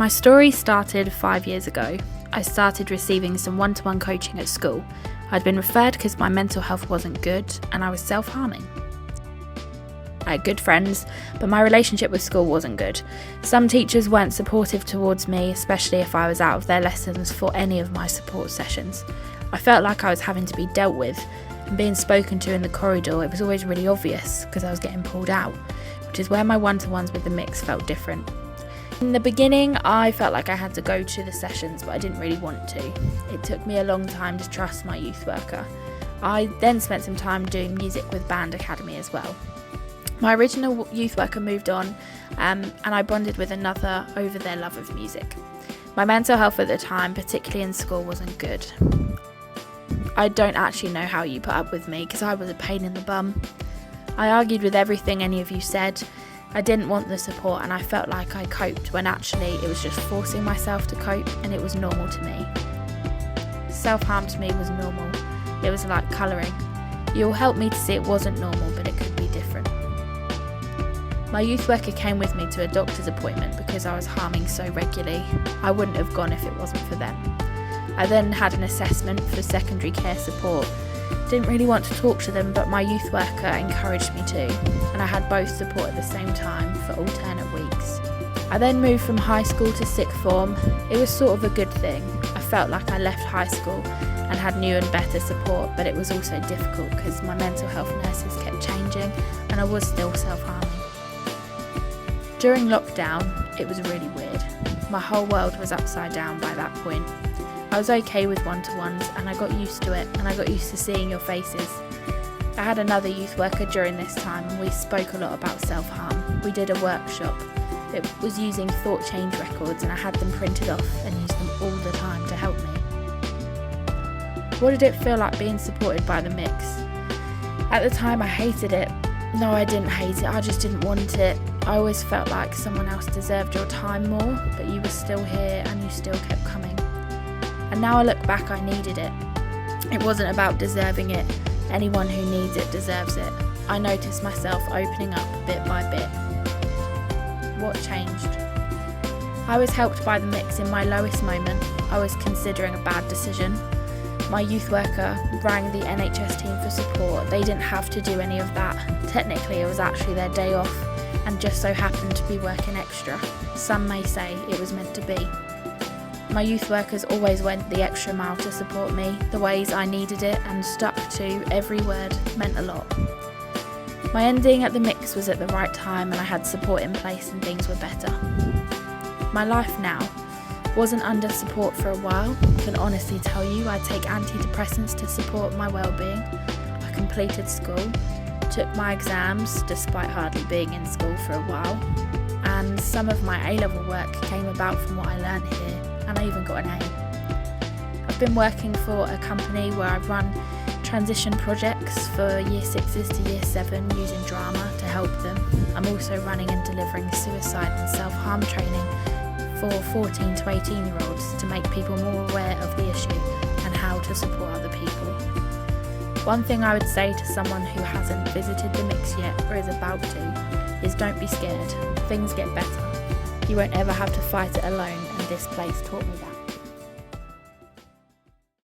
My story started 5 years ago. I started receiving some one-to-one coaching at school. I'd been referred because my mental health wasn't good and I was self-harming. I had good friends, but my relationship with school wasn't good. Some teachers weren't supportive towards me, especially if I was out of their lessons for any of my support sessions. I felt like I was having to be dealt with, and being spoken to in the corridor, it was always really obvious because I was getting pulled out, which is where my one-to-ones with the mix felt different. In the beginning, I felt like I had to go to the sessions, but I didn't really want to. It took me a long time to trust my youth worker. I then spent some time doing music with Band Academy as well. My original youth worker moved on, and I bonded with another over their love of music. My mental health at the time, particularly in school, wasn't good. I don't actually know how you put up with me because I was a pain in the bum. I argued with everything any of you said. I didn't want the support and I felt like I coped when actually it was just forcing myself to cope and it was normal to me. Self-harm to me was normal. It was like colouring. You'll help me to see it wasn't normal, but it could be different. My youth worker came with me to a doctor's appointment because I was harming so regularly. I wouldn't have gone if it wasn't for them. I then had an assessment for secondary care support. Didn't really want to talk to them, but my youth worker encouraged me to, and I had both support at the same time for alternate weeks. I then moved from high school to sixth form. It was sort of a good thing. I felt like I left high school and had new and better support, but it was also difficult because my mental health nurses kept changing and I was still self-harming. During lockdown, it was really weird. My whole world was upside down by that point. I was okay with one-to-ones and I got used to it and I got used to seeing your faces. I had another youth worker during this time and we spoke a lot about self-harm. We did a workshop. It was using thought change records and I had them printed off and used them all the time to help me. What did it feel like being supported by the mix? At the time I hated it. No, I didn't hate it, I just didn't want it. I always felt like someone else deserved your time more, but you were still here and you still kept coming. And now I look back, I needed it. It wasn't about deserving it. Anyone who needs it deserves it. I noticed myself opening up bit by bit. What changed? I was helped by the mix in my lowest moment. I was considering a bad decision. My youth worker rang the NHS team for support. They didn't have to do any of that. Technically, it was actually their day off and just so happened to be working extra. Some may say it was meant to be. My youth workers always went the extra mile to support me, the ways I needed it, and stuck to every word meant a lot. My ending at the mix was at the right time and I had support in place and things were better. My life now wasn't under support for a while. I can honestly tell you I take antidepressants to support my well-being. I completed school, took my exams despite hardly being in school for a while, and some of my A-level work came about from what I learnt here. And I even got an A. I've been working for a company where I've run transition projects for year 6s to year 7 using drama to help them. I'm also running and delivering suicide and self-harm training for 14 to 18-year-olds to make people more aware of the issue and how to support other people. One thing I would say to someone who hasn't visited the mix yet or is about to is don't be scared. Things get better. You won't ever have to fight it alone, and this place taught me that.